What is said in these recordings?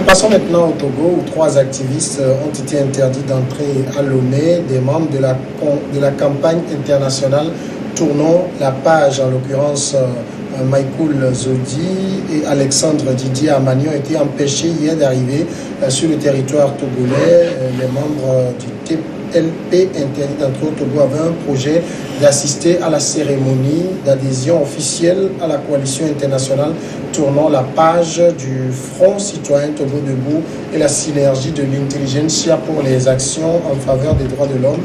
Passons maintenant au Togo, où 3 activistes ont été interdits d'entrer à Lomé, des membres de la campagne internationale Tournons la page, en l'occurrence Michael Zodi et Alexandre Didier Amani ont été empêchés hier d'arriver sur le territoire togolais. Les membres du TLP interdits d'entrer au Togo avaient un projet d'assister à la cérémonie d'adhésion officielle à la coalition internationale Tournons la page du Front citoyen Togo debout et la synergie de l'intelligentsia pour les actions en faveur des droits de l'homme.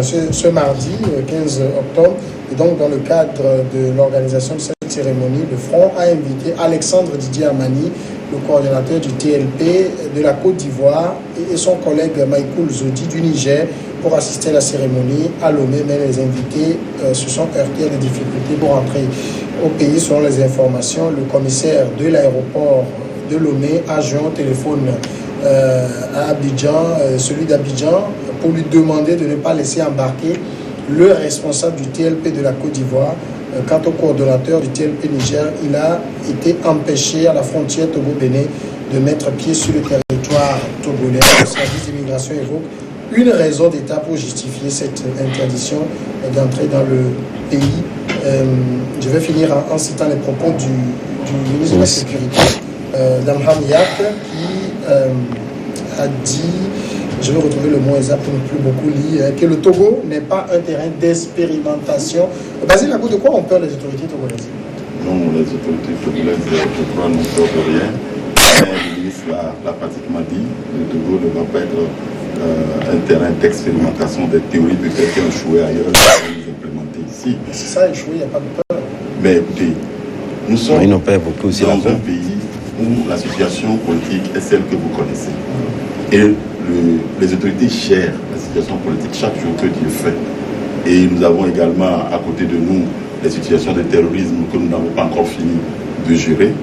Ce mardi 15 octobre, et donc dans le cadre de l'organisation de cette cérémonie, le Front a invité Alexandre Didier Amani, le coordonnateur du TLP de la Côte d'Ivoire, et son collègue Michael Zodi du Niger pour assister à la cérémonie à Lomé, mais les invités se sont heurtés à des difficultés pour entrer au pays. Selon les informations, le commissaire de l'aéroport de Lomé a joint au téléphone à Abidjan, celui d'Abidjan, pour lui demander de ne pas laisser embarquer le responsable du TLP de la Côte d'Ivoire. Quant au coordonnateur du TLP Niger, il a été empêché à la frontière Togo-Bénin de mettre pied sur le territoire togolais. Le service d'immigration évoque une raison d'État pour justifier cette interdiction d'entrer dans le pays. Je vais finir en citant les propos du ministre de la Sécurité, Damham Yak, qui a dit, je vais retrouver le mot exact pour ne plus beaucoup lire, que le Togo n'est pas un terrain d'expérimentation. Basile, à cause de quoi ont peur les autorités togolaises? Non, les autorités togolaises, je crois, n'ont peur de rien. Le ministre l'a pratiquement dit, le Togo ne va pas être un terrain d'expérimentation des théories de quelqu'un échoué ailleurs et les implémenter ici. C'est ça, échoué, il n'y a pas de peur. Mais écoutez, nous sommes ils n'ont pas beaucoup aussi dans un pays où la situation politique est celle que vous connaissez. Et les autorités gèrent la situation politique chaque jour que Dieu fait. Et nous avons également à côté de nous les situations de terrorisme que nous n'avons pas encore fini de gérer.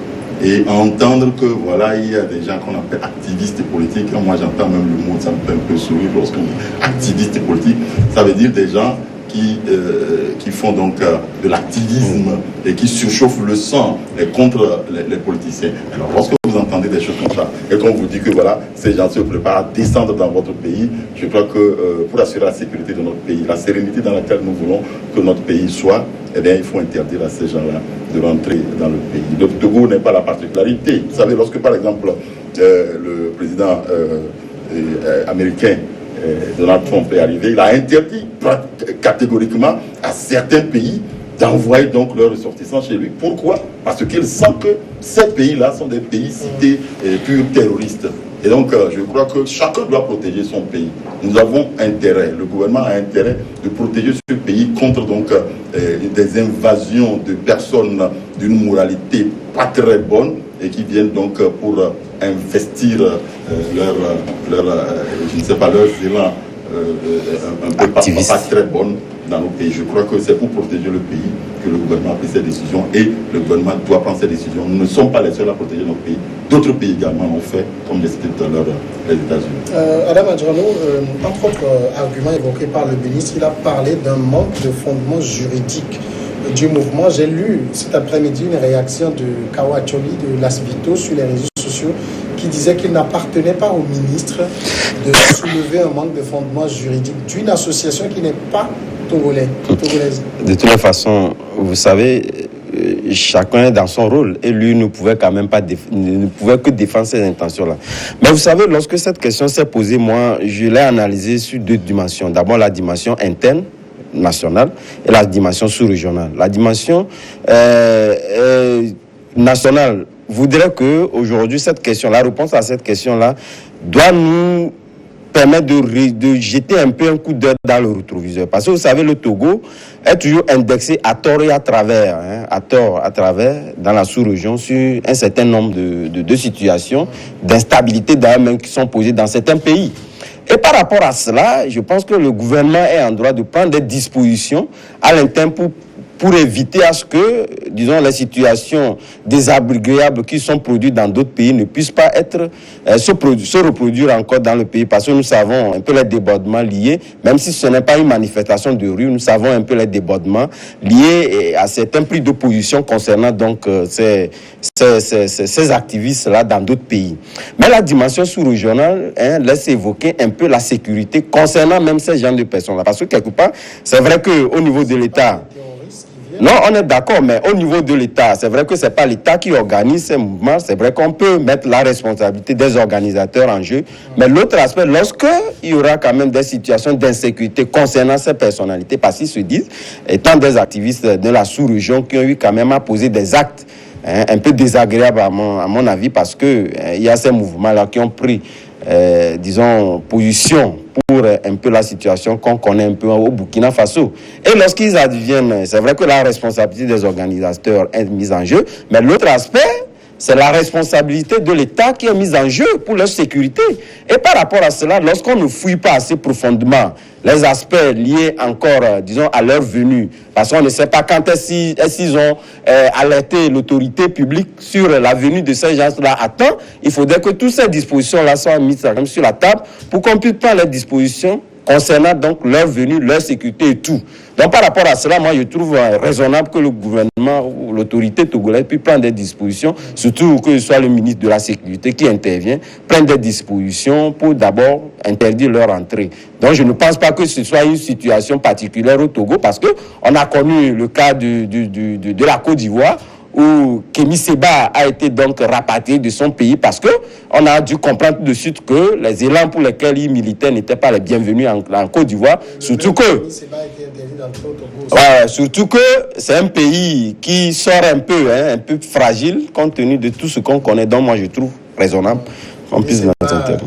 Et entendre que voilà, il y a des gens qu'on appelle activistes politiques. Moi j'entends même le mot, ça me fait un peu sourire lorsqu'on dit activistes politiques. Ça veut dire des gens qui font donc de l'activisme et qui surchauffent le sang contre les politiciens. Alors lorsque vous entendez des choses comme ça et qu'on vous dit que voilà, ces gens se préparent à descendre dans votre pays, je crois que pour assurer la sécurité de notre pays, la sérénité dans laquelle nous voulons que notre pays soit, eh bien il faut interdire à ces gens-là de rentrer dans le pays. Le Togo n'est pas la particularité. Vous savez, lorsque par exemple le président américain Donald Trump est arrivé, il a interdit catégoriquement à certains pays d'envoyer donc leurs ressortissants chez lui. Pourquoi? Parce qu'il sent que ces pays-là sont des pays cités purs terroristes. Et donc, je crois que chacun doit protéger son pays. Nous avons intérêt, le gouvernement a intérêt de protéger ce pays contre donc des invasions de personnes d'une moralité pas très bonne et qui viennent donc pour investir leur élan un peu pas très bonne dans nos pays. Je crois que c'est pour protéger le pays que le gouvernement a pris ces décisions et le gouvernement doit prendre ces décisions. Nous ne sommes pas les seuls à protéger notre pays. D'autres pays également l'ont fait, comme j'ai cité tout à l'heure, les États-Unis. Adam Adjano, entre autres arguments évoqués par le ministre, il a parlé d'un manque de fondement juridique du mouvement. J'ai lu cet après-midi une réaction de Kawacholi de Las Vito sur les réseaux sociaux qui disait qu'il n'appartenait pas au ministre de soulever un manque de fondement juridique d'une association qui n'est pas togolaise. De toute façon, vous savez, chacun est dans son rôle et lui ne pouvait quand même pas ne pouvait que défendre ses intentions-là. Mais vous savez, lorsque cette question s'est posée, moi, je l'ai analysée sur 2 dimensions. D'abord, la dimension interne, nationale, et la dimension sous-régionale. La dimension nationale voudrait que aujourd'hui cette question, la réponse à cette question-là, doit nous permettre de jeter un peu un coup d'œil dans le rétroviseur. Parce que vous savez, le Togo est toujours indexé à tort et à travers, dans la sous-région, sur un certain nombre de situations d'instabilité d'ailleurs même qui sont posées dans certains pays. Et par rapport à cela, je pense que le gouvernement est en droit de prendre des dispositions à l'interne pour pour éviter à ce que, disons, les situations désagréables qui sont produites dans d'autres pays ne puissent pas être, se reproduire encore dans le pays, parce que nous savons un peu les débordements liés, même si ce n'est pas une manifestation de rue, nous savons un peu les débordements liés à certains prix d'opposition concernant donc ces activistes-là dans d'autres pays. Mais la dimension sous-régionale laisse évoquer un peu la sécurité concernant même ces genres de personnes-là, parce que quelque part, c'est vrai qu'au niveau de l'État, non, on est d'accord, mais au niveau de l'État, c'est vrai que ce n'est pas l'État qui organise ces mouvements, c'est vrai qu'on peut mettre la responsabilité des organisateurs en jeu, mais l'autre aspect, lorsque il y aura quand même des situations d'insécurité concernant ces personnalités, parce qu'ils se disent, étant des activistes de la sous-région qui ont eu quand même à poser des actes un peu désagréables à mon avis, parce que il y a ces mouvements-là qui ont pris, disons, position pour un peu la situation qu'on connaît un peu au Burkina Faso. Et lorsqu'ils adviennent, c'est vrai que la responsabilité des organisateurs est mise en jeu, mais l'autre aspect, c'est la responsabilité de l'État qui est mise en jeu pour leur sécurité. Et par rapport à cela, lorsqu'on ne fouille pas assez profondément les aspects liés encore, disons, à leur venue, parce qu'on ne sait pas quand est-ce qu'ils ont alerté l'autorité publique sur la venue de ces gens-là à temps, il faudrait que toutes ces dispositions-là soient mises sur la table pour qu'on puisse prendre les dispositions concernant donc leur venue, leur sécurité et tout. Donc par rapport à cela, moi je trouve raisonnable que le gouvernement ou l'autorité togolaise puisse prendre des dispositions, surtout que ce soit le ministre de la Sécurité qui intervient, prendre des dispositions pour d'abord interdire leur entrée. Donc je ne pense pas que ce soit une situation particulière au Togo, parce qu'on a connu le cas de la Côte d'Ivoire, où Kémy Séba a été donc rapatrié de son pays, parce que on a dû comprendre tout de suite que les élans pour lesquels il militait n'étaient pas les bienvenus en Côte d'Ivoire, surtout que surtout que c'est un pays qui sort un peu fragile compte tenu de tout ce qu'on connaît. Donc moi je trouve raisonnable qu'on puisse l'entendre.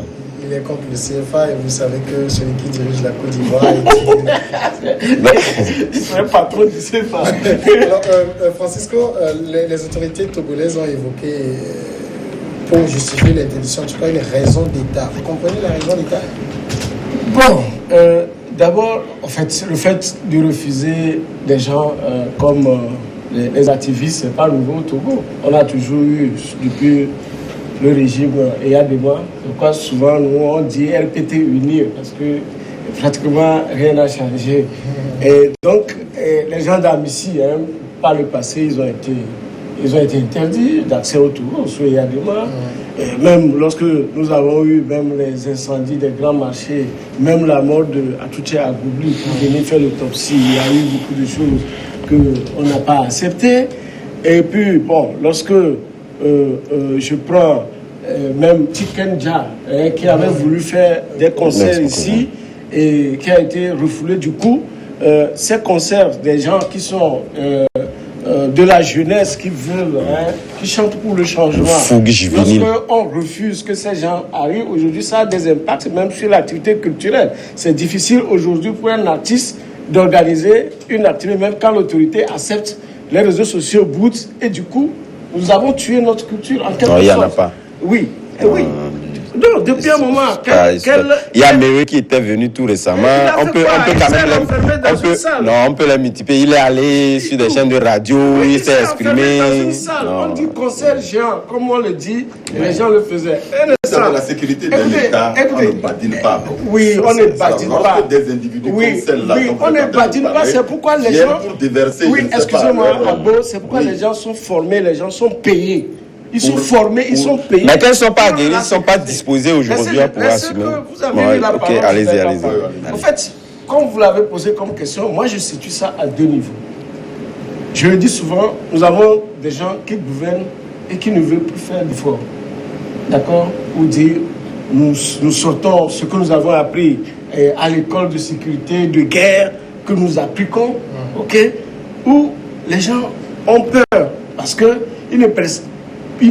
Il est contre le CFA et vous savez que celui qui dirige la Côte d'Ivoire c'est un patron du CFA. Alors, Francisco, les autorités togolaises ont évoqué, pour justifier l'interdiction, en tout cas une raison d'État. Vous comprenez la raison d'État? Bon, d'abord, en fait, le fait de refuser des gens comme les activistes, c'est pas nouveau au Togo. On a toujours eu, depuis le régime Eyadema, pourquoi souvent nous on dit RPT unir, parce que pratiquement rien n'a changé. Et donc les gens d'Amici, par le passé, ils ont été interdits d'accès au Togo sous Eyadema. Et même lorsque nous avons eu même les incendies des grands marchés, même la mort de Atouché Agoubli pour venir faire l'autopsie, il y a eu beaucoup de choses qu'on n'a pas acceptées. Et puis bon, lorsque je prends même Tikenja, qui avait voulu faire des concerts ici et qui a été refoulé. Du coup, ces concerts, des gens qui sont de la jeunesse, qui veulent, qui chantent pour le changement. Lorsqu'on refuse que ces gens arrivent, aujourd'hui, ça a des impacts même sur l'activité culturelle. C'est difficile aujourd'hui pour un artiste d'organiser une activité, même quand l'autorité accepte les réseaux sociaux bootent, et du coup, nous avons tué notre culture en quelque sorte. Non, il n'y en a pas. Oui, oui. Non, depuis un moment, il y a Méré qui était venu tout récemment. On peut quand même on peut les multiplier. Il est allé sur des chaînes de radio, il s'est exprimé. On dit concert géant, comme on le dit, les gens le faisaient. La sécurité de l'État, on ne badine pas. Oui, on ne badine pas. Lorsque des individus comme celle-là, on ne badine pas. C'est pourquoi les gens. Oui, excusez-moi, Abo, c'est pourquoi les gens sont formés, les gens sont payés. Ils sont formés, ils sont payés. Mais quand ils ne sont pas guéris, ils ne sont pas disposés aujourd'hui à pouvoir assumer. Vous avez eu la parole. Allez-y. En fait, comme vous l'avez posé comme question, moi je situe ça à deux niveaux. Je le dis souvent, nous avons des gens qui gouvernent et qui ne veulent plus faire d'efforts. D'accord? Ou dire, nous sortons ce que nous avons appris à l'école de sécurité, de guerre, que nous appliquons, ok? Où les gens ont peur parce qu'ils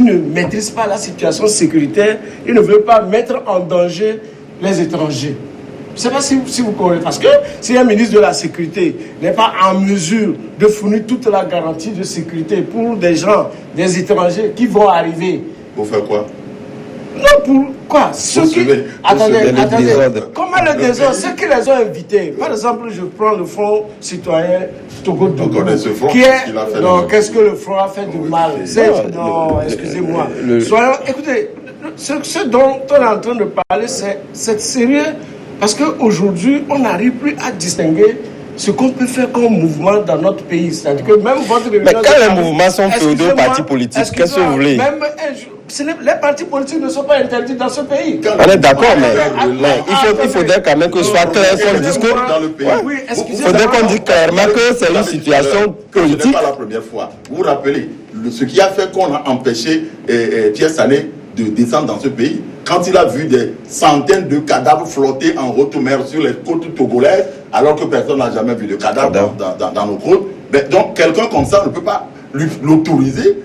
ne maîtrisent pas la situation sécuritaire, ils ne veulent pas mettre en danger les étrangers. Je ne sais pas si vous connaissez, parce que si un ministre de la Sécurité n'est pas en mesure de fournir toute la garantie de sécurité pour des gens, des étrangers qui vont arriver. Pour faire quoi? Non, pourquoi? Attendez. Comment le désordre? Ceux qui les ont invités. Par exemple, je prends le Front citoyen Togo. Qu'est-ce que le Front a fait de mal? Non, excusez-moi. Écoutez, ce dont on est en train de parler, c'est sérieux. Parce qu'aujourd'hui, on n'arrive plus à distinguer ce qu'on peut faire comme mouvement dans notre pays. C'est-à-dire que même votre... Mais quand les mouvements sont faits aux partis politiques, qu'est-ce que vous voulez? Les partis politiques ne sont pas interdits dans ce pays. On est d'accord, mais il faudrait quand même que ce soit clair son discours. Dans le pays. Oui, il faudrait qu'on dise clairement que c'est une situation politique. Ce n'est pas la première fois. Vous vous rappelez, ce qui a fait qu'on a empêché Pierre Sané de descendre dans ce pays, quand il a vu des centaines de cadavres flotter en haute mer sur les côtes togolaises, alors que personne n'a jamais vu de cadavres dans nos côtes, donc quelqu'un comme ça ne peut pas l'autoriser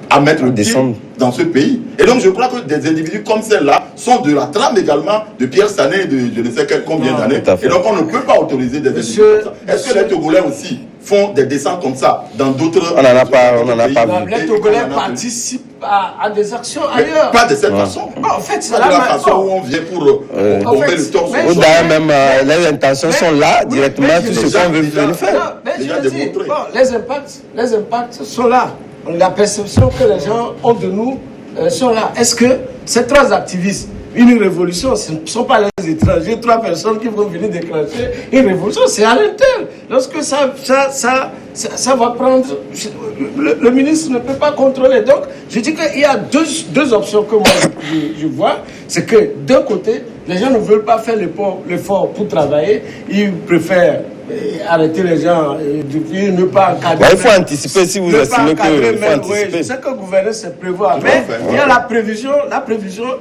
à mettre le pied dans ce pays. Et donc je crois que des individus comme celle-là sont de la trame également de Pierre Sané de je ne sais combien d'années. Et donc on ne peut pas autoriser des individus comme ça. Est-ce que les Togolais aussi font des descentes comme ça dans d'autres... On n'en a pas vu. Les Togolais participent à des actions ailleurs. Pas de cette façon. En fait, c'est pas de la façon où on vient pour bomber le torse. Ou d'ailleurs même les intentions sont là directement sur ce qu'on veut venir faire. Les impacts sont là. La perception que les gens ont de nous sont là. Est-ce que ces trois activistes, une révolution, ce ne sont pas les étrangers, trois personnes qui vont venir déclencher une révolution, c'est à l'interne. Lorsque ça va prendre... Le ministre ne peut pas contrôler. Donc, je dis qu'il y a deux options que moi je vois. C'est que d'un côté, les gens ne veulent pas faire l'effort pour travailler. Ils préfèrent arrêter les gens depuis ne pas encadrer. Il faut anticiper si vous estimez qu'il faut anticiper. Je sais que le gouvernement se prévoit. Mais il y a la prévision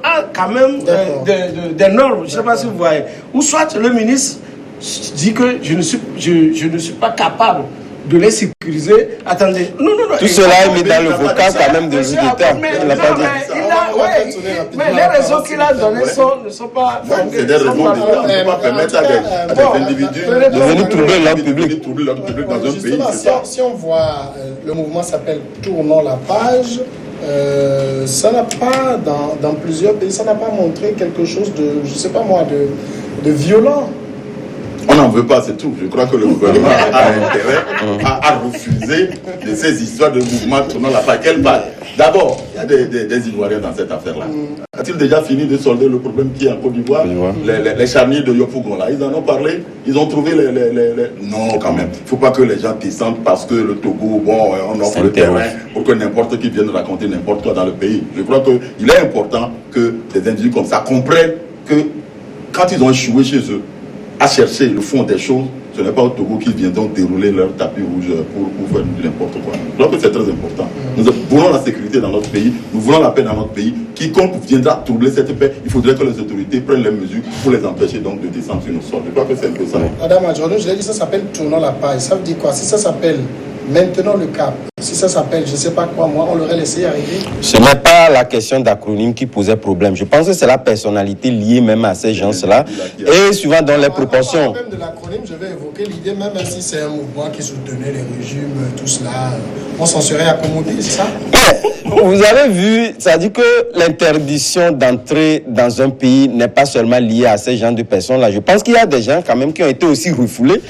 a quand même des normes. Je ne sais pas si vous voyez. Ou soit le ministre dit que je ne suis pas capable de les sécuriser. Attendez. Non. Tout cela est mis dans le vocal quand même de l'auditeur. Il n'a pas dit. Mais les raisons qu'il a données ne sont pas... C'est des raisons d'État. On ne peut pas permettre à des individus de venir troubler l'ordre public. Dans un pays. Si on voit, le mouvement s'appelle Tournons la page. Ça n'a pas, dans plusieurs pays, ça n'a pas montré quelque chose de, je ne sais pas moi, de violent. On n'en veut pas, c'est tout. Je crois que le gouvernement a intérêt à refuser de ces histoires de mouvements tournant la page. Quelle page? D'abord, il y a des Ivoiriens dans cette affaire-là. A-t-il déjà fini de solder le problème qui est en Côte d'Ivoire? Les charniers de Yopougon, là, ils en ont parlé. Ils ont trouvé Non, quand même. Il ne faut pas que les gens descendent parce que le Togo, on offre le terrain pour que n'importe qui vienne raconter n'importe quoi dans le pays. Je crois qu'il est important que des individus comme ça comprennent que quand ils ont échoué chez eux, à chercher le fond des choses, ce n'est pas au Togo qu'ils viendront dérouler leur tapis rouge pour faire n'importe quoi. Je crois que c'est très important. Nous voulons la sécurité dans notre pays, nous voulons la paix dans notre pays. Quiconque viendra troubler cette paix, il faudrait que les autorités prennent les mesures pour les empêcher donc de descendre sur nos sols. Je crois que c'est un peu ça. Madame Adjorno, je l'ai dit, ça s'appelle Tournons la page. Ça veut dire quoi? Si ça s'appelle Maintenant le cap, si ça s'appelle je ne sais pas quoi, moi, on l'aurait laissé arriver. Ce n'est pas la question d'acronyme qui posait problème. Je pense que c'est la personnalité liée même à ces gens-là. Et souvent dans les proportions. Même de l'acronyme, je vais évoquer l'idée, même si c'est un mouvement qui soutenait les régimes, tout cela, on s'en serait accommodé, c'est ça? Vous avez vu, ça dit que l'interdiction d'entrer dans un pays n'est pas seulement liée à ces gens de personnes-là. Je pense qu'il y a des gens quand même qui ont été aussi refoulés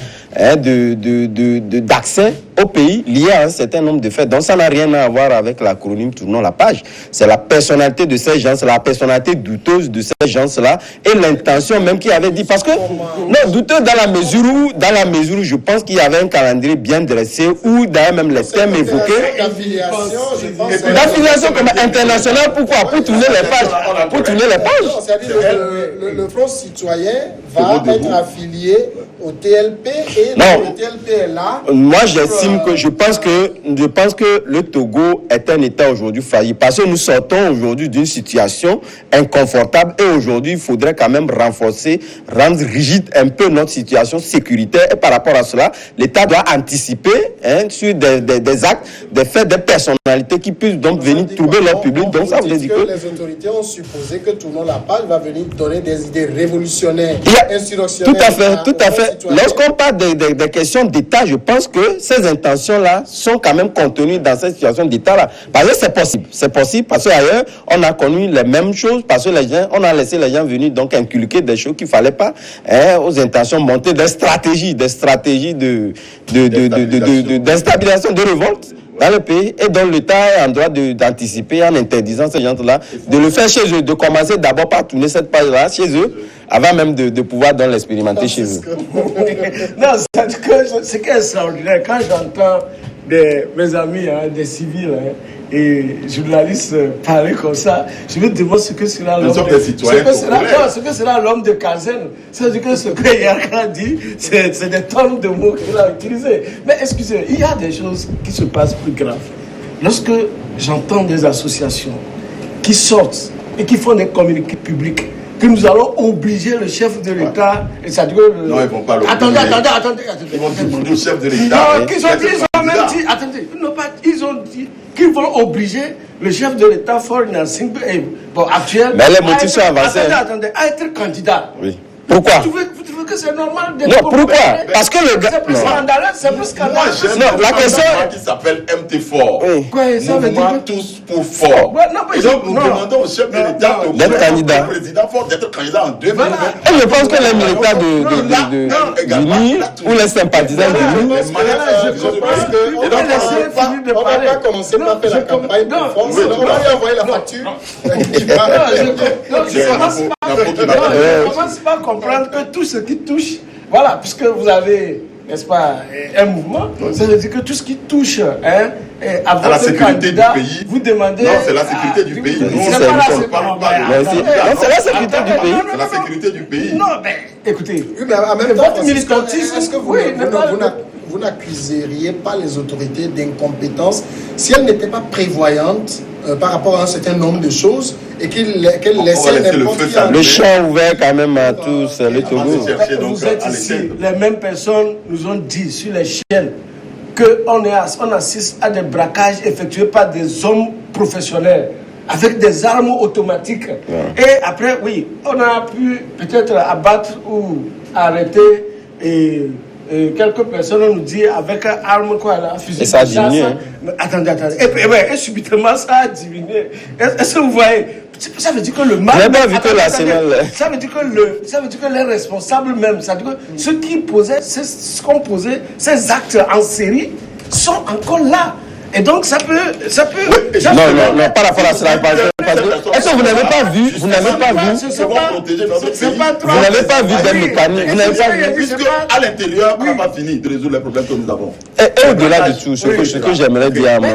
d'accès au pays lié à un certain nombre de faits. Donc ça n'a rien à voir avec l'acronyme Tournons la page. C'est la personnalité de ces gens, c'est la personnalité douteuse de ces gens-là et l'intention même qui avait dit. Parce que, non, douteux dans la mesure où je pense qu'il y avait un calendrier bien dressé où d'ailleurs même les thèmes évoqués. D'affiliation comme internationale, pourquoi? Pour tourner les pages. Pour tourner les pages. C'est-à-dire le Front citoyen va être affilié au TLP et le TLP est là. Moi, j'estime que je pense que le Togo est un État aujourd'hui failli parce que nous sortons aujourd'hui d'une situation inconfortable et aujourd'hui, il faudrait quand même rendre rigide un peu notre situation sécuritaire et par rapport à cela, l'État doit anticiper sur des actes, des faits, des personnalités qui puissent donc venir troubler leur public. Donc ça veut dire que les autorités ont supposé que Tournons la page va venir donner des idées révolutionnaires. insurrectionnelle. Tout à fait. Lorsqu'on parle des questions d'État, je pense que ces intentions-là sont quand même contenues dans cette situation d'État-là. Parce que c'est possible parce qu'ailleurs, on a connu les mêmes choses, parce que on a laissé les gens venir donc inculquer des choses qu'il ne fallait pas, aux intentions montées des stratégies d'instabilisation, de révolte dans le pays, et dont l'État est en droit d'anticiper en interdisant ces gens-là de le faire chez eux, de commencer d'abord par tourner cette page-là chez eux, avant même de pouvoir donc l'expérimenter chez eux. Non, c'est extraordinaire. Quand j'entends mes amis, des civils et journalistes parler comme ça, je me demande ce que sera l'homme de Kazen. C'est-à-dire que ce que Yaka dit, c'est des tonnes de mots qu'il a utilisés. Mais excusez, il y a des choses qui se passent plus graves. Lorsque j'entends des associations qui sortent et qui font des communiqués publics, que nous allons obliger le chef de l'État, et ça dit que non, ils vont pas l'obliger. Attendez. Ils vont demander au chef de l'État. Non, ils ont même dit, attendez, ils ont dit qu'ils vont obliger le chef de l'État actuel. Mais les motifs sont avancés. Attendez, à être candidat. Oui. Pourquoi? Vous trouvez que c'est normal d'être Non, pourquoi? Parce que le gars. C'est plus scandaleux, c'est plus scandaleux. Non, la question qui s'appelle MT4. Oui. Quoi, ça veut dire Mouvement tous pour fort. Ouais, non, mais et donc, nous demandons au chef de l'État d'être candidat. Au président Fort d'être candidat en 2020. Et je pense que les militants d'Uni ou les sympathisants d'Uni. On ne va pas commencer par faire la campagne pour France. On va lui envoyer la facture. Je commence pas à comprendre que tout ce qui touche, voilà, puisque vous avez, n'est-ce pas, un mouvement, ça veut dire que tout ce qui touche à la sécurité du pays, vous demandez. Non, c'est la sécurité du pays. Non, c'est la sécurité du pays. C'est la sécurité du pays. Non, mais écoutez, Oui, mais en même temps, militantisme, est-ce que vous n'accuseriez pas les autorités d'incompétence si elles n'étaient pas prévoyantes par rapport à un certain nombre de choses et qu'elles laissaient n'importe qui... Le champ ouvert quand même à tous, le Togo. Vous êtes ici, les mêmes personnes nous ont dit sur les chaînes qu'on assiste à des braquages effectués par des hommes professionnels avec des armes automatiques. Ouais. Et après, oui, on a pu peut-être abattre ou arrêter quelques personnes, on nous dit, avec une arme, quoi, là, fusil. Et ça a diminué. Attendez. Et subitement, ça a diminué. Est-ce que vous voyez? Ça veut dire que le mal. Ça veut dire que les responsables même, ça veut dire que ceux qui posaient, ces actes en série sont encore là. Et donc ça peut. Oui, non, pas rapport à cela. Est-ce que vous n'avez pas vu? Vous n'avez pas vu des mécanismes. Vous n'avez pas vu. Puisque à l'intérieur, on n'a pas fini de résoudre les problèmes que nous avons. Et au-delà de tout, ce que j'aimerais dire à moi.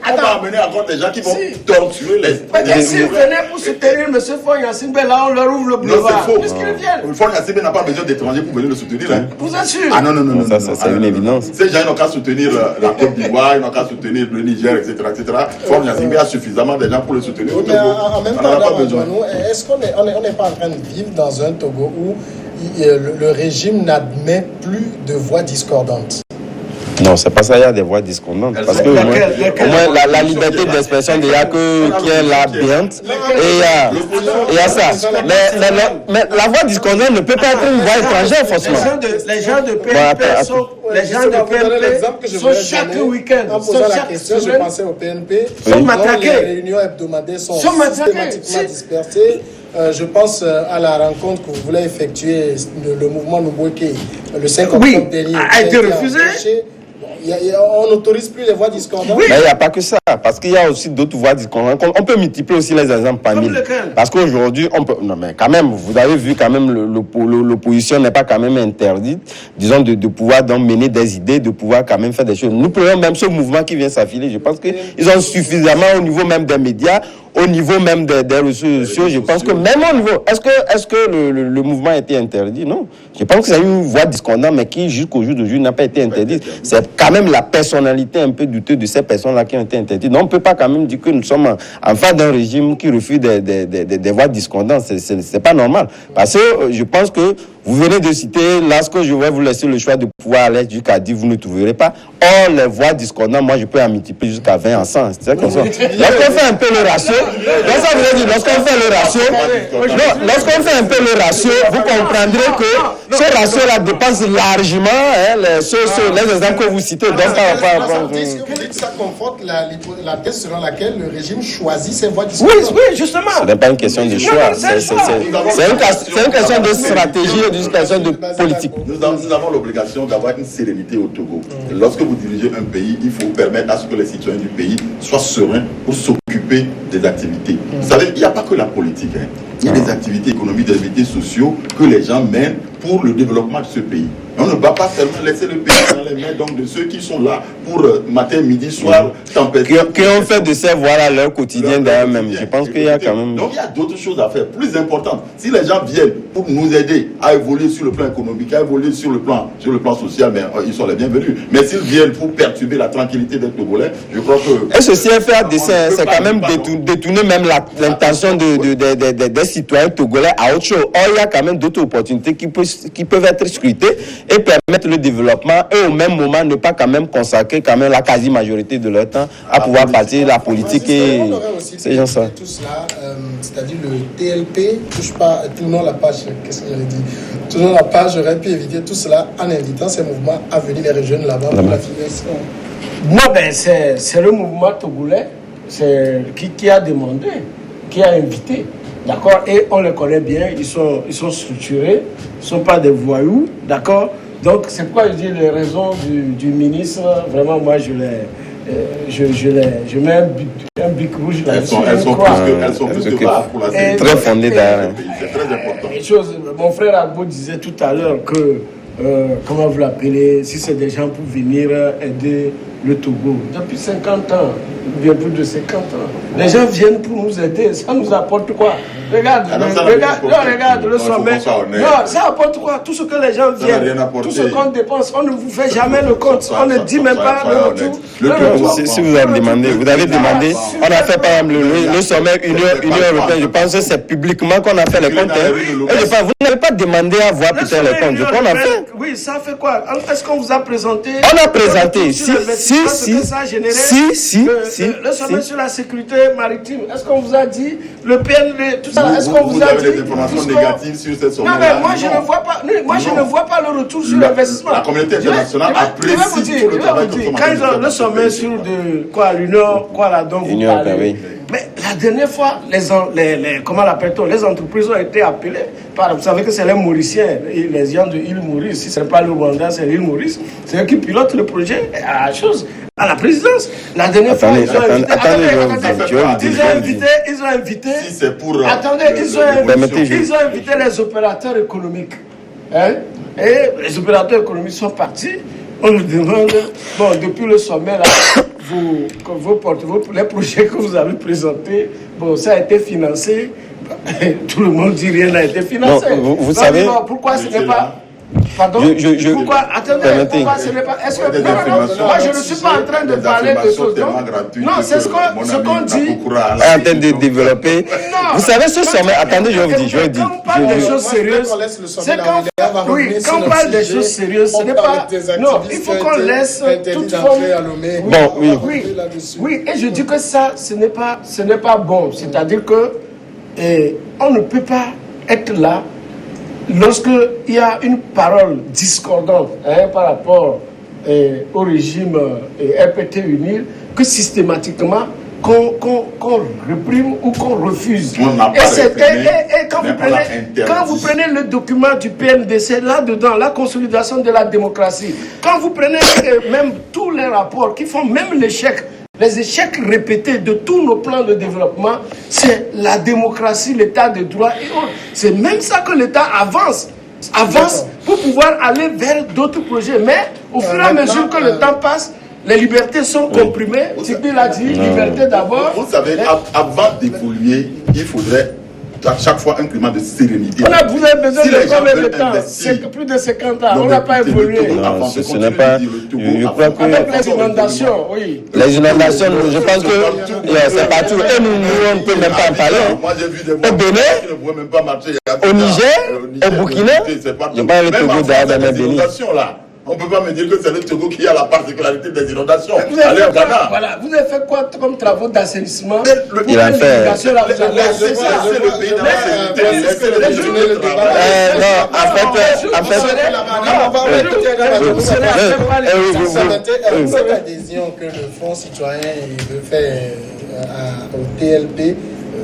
On va amener encore des gens qui vont torturer les. S'ils venaient pour soutenir M. Foy Yassimbe, là on leur ouvre le boulevard. Non, c'est faux. Foy Yassimbe n'a pas besoin d'étrangers pour venir le soutenir. Vous êtes sûr? Ah non. Ça, c'est une évidence. Ces gens n'ont qu'à soutenir la Côte d'Ivoire, ils n'ont qu'à soutenir le Niger, etc. Foy Yassimbe a suffisamment de gens pour le soutenir. En même temps, est-ce qu'on n'est pas en train de vivre dans un Togo où le régime n'admet plus de voix discordantes? Non, c'est pas ça, il y a des voix discordantes. Parce que au moins la liberté d'expression déjà qui est là bien. Et il y a ça. Mais la voix discordante ne peut pas être une voix étrangère, forcément. Les gens de PNP sont chaque week-end. En posant la question, je pensais au PNP. Sont matraqués. Les réunions hebdomadaires sont systématiquement dispersées. Je pense à la rencontre que vous voulez effectuer, le mouvement Nuboké, le 5 octobre dernier. A été refusé. On n'autorise plus les voix discordantes. Oui. Mais il n'y a pas que ça, parce qu'il y a aussi d'autres voix discordantes. On peut multiplier aussi les exemples par mille. Parce qu'aujourd'hui, on peut. Non, mais quand même, vous avez vu quand même, l'opposition n'est pas quand même interdite, disons, de pouvoir donc mener des idées, de pouvoir quand même faire des choses. Nous prenons même ce mouvement qui vient s'affiler. Je pense qu'ils ont suffisamment au niveau même des médias, au niveau même des réseaux sociaux. Je pense que même au niveau. Est-ce que le mouvement a été interdit? Non. Je pense que c'est une voix discordante, mais qui jusqu'au jour d'aujourd'hui n'a pas été interdite. C'est quand même la personnalité un peu douteuse de ces personnes-là qui ont été interdites. Donc on ne peut pas quand même dire que nous sommes en face d'un régime qui refuse des voix discordantes. C'est pas normal. Parce que je pense que Vous venez de citer, lorsque je vais vous laisser le choix de pouvoir aller jusqu'à 10, vous ne trouverez pas. Or, les voix discordantes, moi, je peux en multiplier jusqu'à 20 en 100. C'est comme ça. Lorsqu'on fait un peu le ratio, lorsqu'on fait un peu le ratio, vous comprendrez que ce ratio-là dépasse largement les exemples que vous citez. Donc, vous dites ça conforte la thèse selon laquelle le régime choisit ses voix discordantes. Oui, justement. Ce n'est pas une question de choix. C'est une question de stratégie et d'une question de politique. Nous avons l'obligation d'avoir une sérénité au Togo. Lorsque vous dirigez un pays, il faut permettre à ce que les citoyens du pays soient sereins pour s'occuper des activités. Vous savez, il n'y a pas que la politique. Il y a des activités économiques, des activités sociaux que les gens mènent pour le développement de ce pays. On ne va pas seulement laisser le pays dans les mains donc, de ceux qui sont là pour matin, midi, soir, tempête. Qui ont fait de ces voix-là leur quotidien d'ailleurs même. Je pense qu'il y a quand même... Donc il y a d'autres choses à faire, plus importantes. Si les gens viennent pour nous aider à évoluer sur le plan économique, à évoluer sur le plan social, mais ils sont les bienvenus. Mais s'ils viennent pour perturber la tranquillité des Togolais, je crois que... Et ceci est fait à dessein, c'est quand même détourner même l'intention des citoyens togolais à autre chose. Or, il y a quand même d'autres opportunités qui peuvent être scrutées et permettre le développement et au même moment ne pas quand même consacrer quand même la quasi-majorité de leur temps à pouvoir partir de la politique et ces gens-là. Tout cela, c'est-à-dire le TLP, touche pas, tournons la page, qu'est-ce que j'allais dire? Tournons la page, j'aurais pu éviter tout cela en invitant ces mouvements à venir les rejoindre là-bas pour la filiation. Non, ben c'est le mouvement togolais qui a demandé, qui a invité. D'accord? Et on les connaît bien, ils sont structurés, ils ne sont pas des voyous, d'accord? Donc c'est pourquoi je dis les raisons du ministre, vraiment moi je mets un bic rouge là-dessus. Elles sont plus que rares pour la sécurité. Très fondées d'ailleurs. C'est très important. Mon frère Agbo disait tout à l'heure que, comment vous l'appelez, si c'est des gens pour venir aider le Togo, depuis 50 ans, bien plus de 50 ans, les gens viennent pour nous aider, ça nous apporte quoi? Regarde le sommet. Non, ça apporte quoi? Tout ce que les gens viennent, tout ce qu'on dépense, on ne vous fait jamais le compte, on ne dit même pas le retour. Si vous avez demandé, on a fait par exemple le sommet Union européenne, je pense que c'est publiquement qu'on a fait les comptes. Vous n'avez pas demandé à voir peut-être les comptes, on a fait. Oui, ça fait quoi? Est-ce qu'on vous a présenté? On a présenté, si. Le sommet sur la sécurité maritime, est-ce qu'on vous a dit le PND, tout ça, est-ce qu'on vous a dit? Vous avez des informations négatives sur cette sommet? Non, mais moi je ne vois pas le retour sur l'investissement. La communauté internationale apprécie tout le travail que quand le sommet sur l'Union, vous parlez. Mais la dernière fois, comment l'appelle-t-on? Les entreprises ont été appelées par, vous savez que c'est les Mauriciens, les gens de l'île Maurice. Si ce n'est pas le Rwanda, c'est l'île Maurice. C'est eux qui pilotent le projet à la présidence. La dernière fois, ils ont invité. Si c'est pour. Attendez, ils ont invité les opérateurs économiques. Et les opérateurs économiques sont partis. On nous demande, depuis le sommet, là, les projets que vous avez présentés, ça a été financé. Tout le monde dit rien n'a été financé. Vous savez. Pourquoi ce n'est pas. Pardon? Pourquoi? Attendez, pourquoi ce n'est pas. Est-ce que. Non, moi je ne suis pas en train de parler de choses. Non, c'est ce qu'on dit. En train de développer. Vous savez, ce sommet. Attendez, je vous dis. Quand on parle des choses sérieuses, c'est quand on parle des choses sérieuses, ce n'est pas. Non, il faut qu'on laisse toute forme. Oui, et je dis que ça, ce n'est pas bon. C'est-à-dire que on ne peut pas être là. Lorsqu'il y a une parole discordante par rapport au régime RPT-UNIL, que systématiquement qu'on réprime ou qu'on refuse. Et quand vous prenez le document du PNDC, là-dedans, la consolidation de la démocratie, quand vous prenez même tous les rapports qui font même les échecs répétés de tous nos plans de développement, c'est la démocratie, l'état de droit et autres. C'est même ça que l'État avance pour pouvoir aller vers d'autres projets. Mais au fur et à mesure que le temps passe, les libertés sont comprimées. Tigbi l'a dit, liberté d'abord. Vous savez, avant d'évoluer, il faudrait à chaque fois un climat de sérénité. On a besoin Si les de gens combien de veulent temps? investir, C'est plus de 50 ans. non, On mais n'a pas écoutez, le évolué. Togo Non, avance, ce continue n'est de pas- dire, le Togo je crois avance. que- Avec les inondations, oui. Les inondations, je pense que c'est partout. Et nous, on ne peut même pas en parler. Hein. Moi, j'ai vu des Au Bénin, qui ne pouvaient même pas marcher. au Niger, au Burkina, c'est pas je tout. parle le Même Togo en France, dans les Bénin. inondations, là. On ne peut pas me dire que c'est le Togo qui a la particularité des inondations. Vous avez Allez au fait quoi, Ghana. voilà, vous avez fait quoi comme travaux d'assainissement? Il a fait- C'est le pays dans la sécurité. C'est le pays de travail. Non, en fait, Cette adhésion que le Fonds citoyen veut faire au TLP,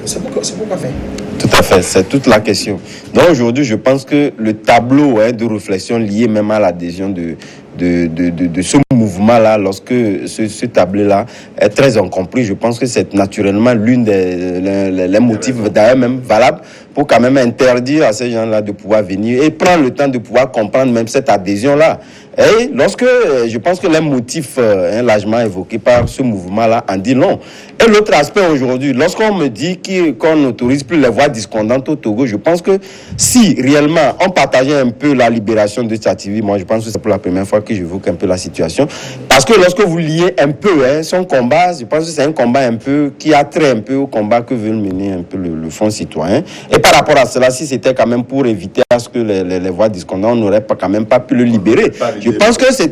c'est pourquoi faire? tout à fait, c'est toute la question. Donc aujourd'hui, je pense que le tableau de réflexion lié même à l'adhésion de ce mouvement-là, lorsque ce tableau-là est très incompris, je pense que c'est naturellement l'une des motifs d'ailleurs même valables pour quand même interdire à ces gens-là de pouvoir venir et prendre le temps de pouvoir comprendre même cette adhésion-là. Et lorsque je pense que les motifs largement évoqués par ce mouvement-là en dit long. Et l'autre aspect aujourd'hui, lorsqu'on me dit qu'on n'autorise plus les voix discordantes au Togo, je pense que si réellement on partageait un peu la libération de Tchativi, moi je pense que c'est pour la première fois que j'évoque un peu la situation, parce que lorsque vous liez un peu son combat, je pense que c'est un combat un peu qui a trait un peu au combat que veut mener un peu le Fonds citoyen. Et par rapport à cela, si c'était quand même pour éviter à ce que les voix discordantes, on n'aurait pas quand même pas pu le libérer. Je pense que c'est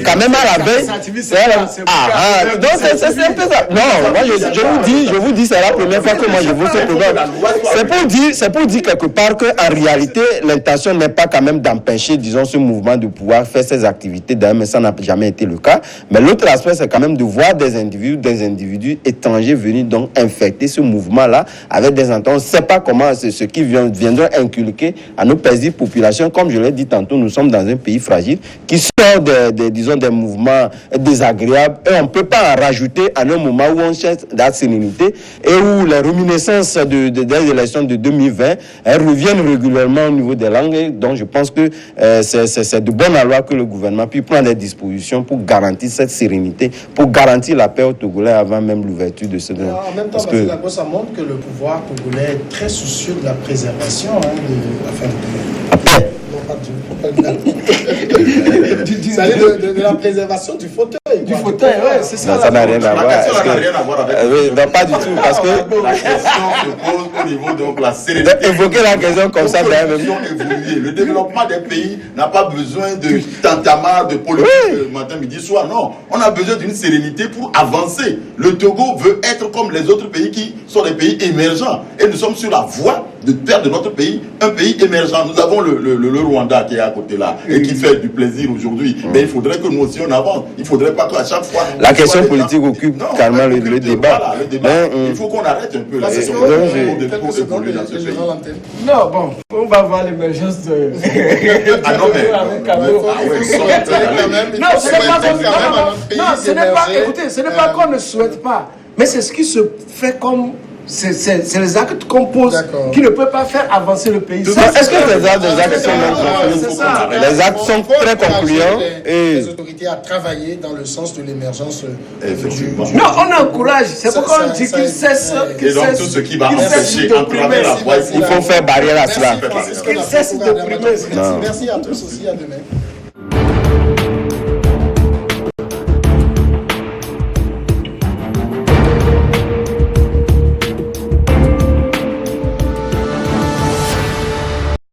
quand même à la veille. Donc c'est un peu ça. Non, moi je vous dis, c'est la première fois que moi je vois ce problème. C'est pour dire quelque part que en réalité l'intention n'est pas quand même d'empêcher, disons, ce mouvement de pouvoir faire ses activités. D'ailleurs, mais ça n'a jamais été le cas. Mais l'autre aspect, c'est quand même de voir des individus étrangers venir donc infecter ce mouvement-là avec des intentions. On ne sait pas comment ce qui viendra inculquer à nos paisibles populations. Comme je l'ai dit tantôt, nous sommes dans un pays fragile qui sort des mouvements désagréables et on ne peut pas en rajouter à un moment où on cherche la sérénité et où les réminiscences des élections de 2020 reviennent régulièrement au niveau des langues. Et donc je pense que c'est de bonne loi que le gouvernement puisse prendre des dispositions pour garantir cette sérénité, pour garantir la paix au Togolais avant même l'ouverture de ce... En même temps, ça montre que le pouvoir togolais est très soucieux de la préservation de la préservation du fauteuil. Du fauteuil, ouais, c'est ça. Ça n'a rien à voir. Ça n'a rien à voir avec Non, pas du tout, parce que... la question se pose au niveau de la sérénité. Évoquer la question comme ça, le développement des pays n'a pas besoin de tintamarre, de politique matin, midi, soir. Non, on a besoin d'une sérénité pour avancer. Le Togo veut être comme les autres pays qui sont des pays émergents. Et nous sommes sur la voie de faire de notre pays un pays émergent. Nous avons le Rwanda qui est à côté là et qui fait du plaisir aujourd'hui. Mais il faudrait que nous aussi on avance. Il ne faudrait pas qu'à chaque fois... La question politique occupe carrément le débat. Voilà, le débat. Il faut qu'on arrête un peu là. C'est pour évoluer dans ce pays. Non, bon, on va voir l'émergence de... Ah non, mais... Non, ce n'est pas... Écoutez, ce n'est pas qu'on ne souhaite pas. Mais c'est ce qui se fait comme... C'est les actes qu'on pose qui ne peuvent pas faire avancer le pays. Est-ce que les actes sont les actes sont très concluants et les autorités à travailler dans le sens de l'émergence du... Non, on encourage. C'est pourquoi on dit qu'ils cessent. Et donc tout ce qui va empêcher, entraver la voie, il faut faire barrière à cela. Qu'ils cessent d'opprimer. Merci à tous aussi, à demain.